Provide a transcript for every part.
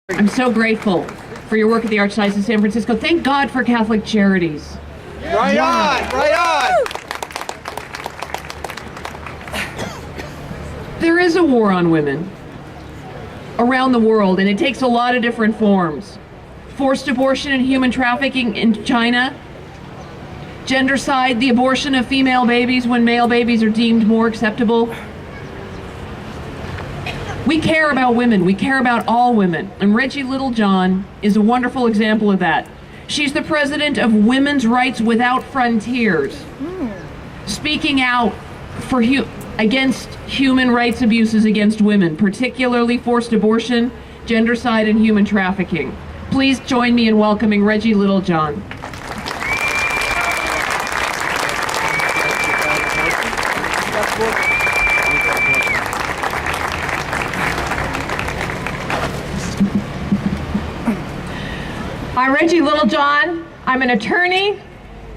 I'm so grateful for your work at the Archdiocese of San Francisco. Thank God for Catholic Charities. Right on, right on. There is a war on women around the world, and it takes a lot of different forms. Forced abortion and human trafficking in China, gendercide, the abortion of female babies when male babies are deemed more acceptable. We care about women. We care about all women. And Reggie Littlejohn is a wonderful example of that. She's the president of Women's Rights Without Frontiers, speaking out for against human rights abuses against women, particularly forced abortion, gendercide, and human trafficking. Please join me in welcoming Reggie Littlejohn. I'm Reggie Littlejohn. I'm an attorney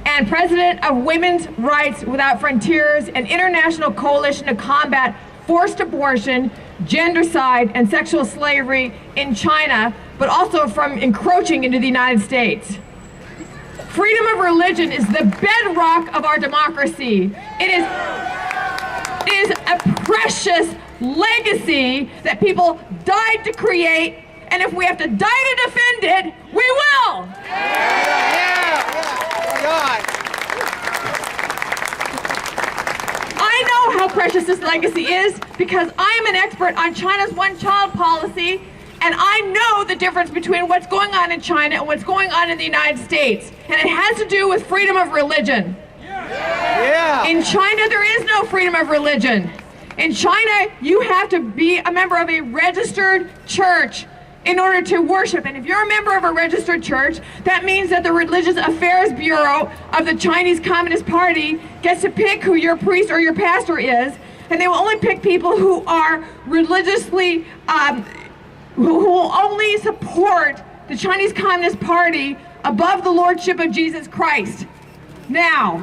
and president of Women's Rights Without Frontiers, an international coalition to combat forced abortion, gendercide, and sexual slavery in China, but also from encroaching into the United States. Freedom of religion is the bedrock of our democracy. It is a precious legacy that people died to create, and if we have to die to defend it, we will! I know how precious this legacy is because I'm an expert on China's one-child policy, and I know the difference between what's going on in China and what's going on in the United States. And it has to do with freedom of religion. In China, there is no freedom of religion. In China, you have to be a member of a registered church in order to worship. And if you're a member of a registered church, that means that the Religious Affairs Bureau of the Chinese Communist Party gets to pick who your priest or your pastor is, and they will only pick people who are religiously, who will only support the Chinese Communist Party above the Lordship of Jesus Christ. Now,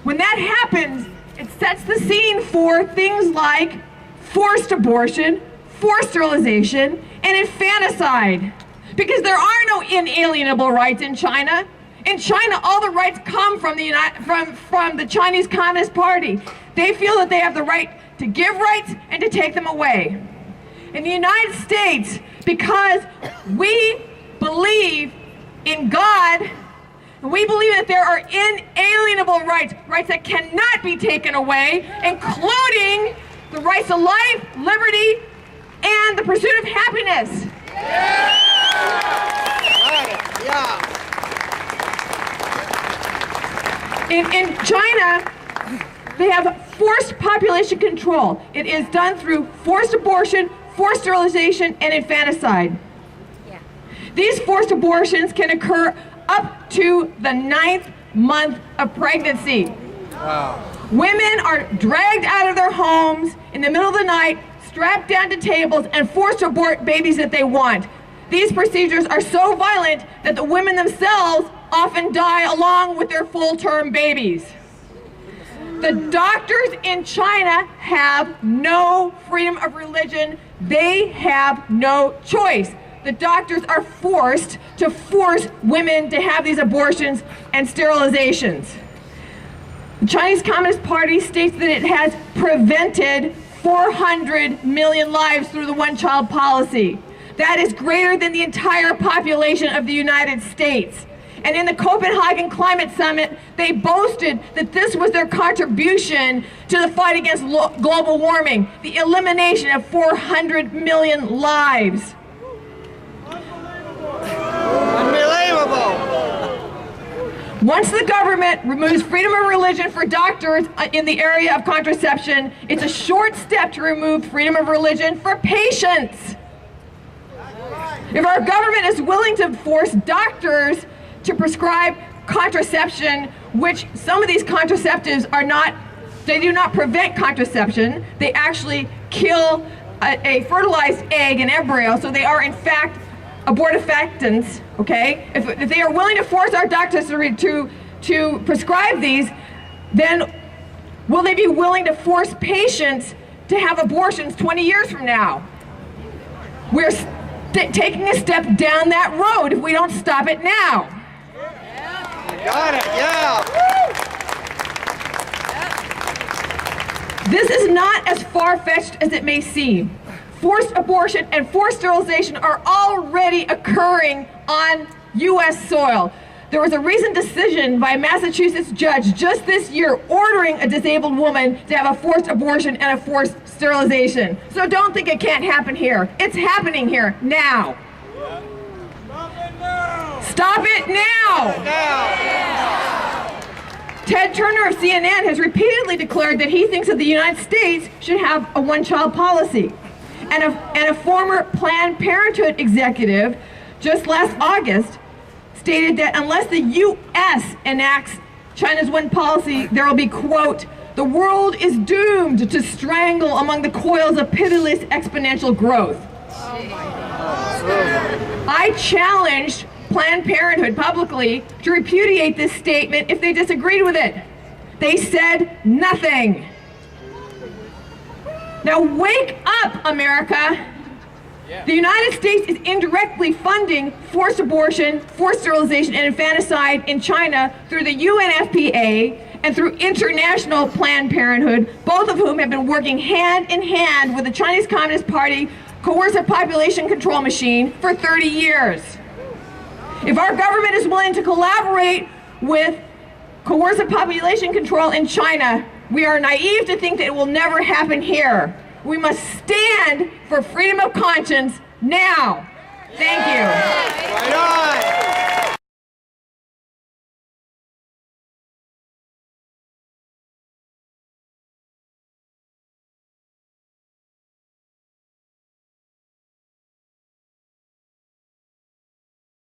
when that happens, it sets the scene for things like forced abortion, forced sterilization, and infanticide. Because there are no inalienable rights in China. In China, all the rights come from the Chinese Communist Party. They feel that they have the right to give rights and to take them away. In the United States, because we believe in God, we believe that there are inalienable rights, rights that cannot be taken away, including the rights to life, liberty, and the pursuit of happiness. In China, they have forced population control. It is done through forced abortion, forced sterilization, and infanticide. These forced abortions can occur up to the 9th month of pregnancy. Women are dragged out of their homes in the middle of the night, strapped down to tables, and forced to abort babies that they want. These procedures are so violent that the women themselves often die along with their full-term babies. The doctors in China have no freedom of religion. They have no choice. The doctors are forced to force women to have these abortions and sterilizations. The Chinese Communist Party states that it has prevented 400 million lives through the one-child policy. That is greater than the entire population of the United States. And in the Copenhagen Climate Summit, they boasted that this was their contribution to the fight against global warming, the elimination of 400 million lives. Unbelievable! Once the government removes freedom of religion for doctors in the area of contraception, it's a short step to remove freedom of religion for patients. If our government is willing to force doctors to prescribe contraception, which some of these contraceptives are not, they do not prevent contraception, they actually kill a fertilized egg and embryo, so they are in fact abortifactants, okay? If they are willing to force our doctors to prescribe these, then will they be willing to force patients to have abortions 20 years from now? We're taking a step down that road if we don't stop it now. Got it, yeah. This is not as far-fetched as it may seem. Forced abortion and forced sterilization are already occurring on U.S. soil. There was a recent decision by a Massachusetts judge just this year ordering a disabled woman to have a forced abortion and a forced sterilization. So don't think it can't happen here. It's happening here now. Stop it now! Ted Turner of CNN has repeatedly declared that he thinks that the United States should have a one-child policy. And a former Planned Parenthood executive just last August stated that unless the U.S. enacts China's one policy, there will be, quote, "The world is doomed to strangle among the coils of pitiless exponential growth." I challenged Planned Parenthood publicly to repudiate this statement if they disagreed with it. They said nothing. Now wake up, America. The United States is indirectly funding forced abortion, forced sterilization, and infanticide in China through the UNFPA and through International Planned Parenthood, both of whom have been working hand in hand with the Chinese Communist Party coercive population control machine for 30 years. If our government is willing to collaborate with coercive population control in China, we are naive to think that it will never happen here. We must stand for freedom of conscience now. Thank you. Right on.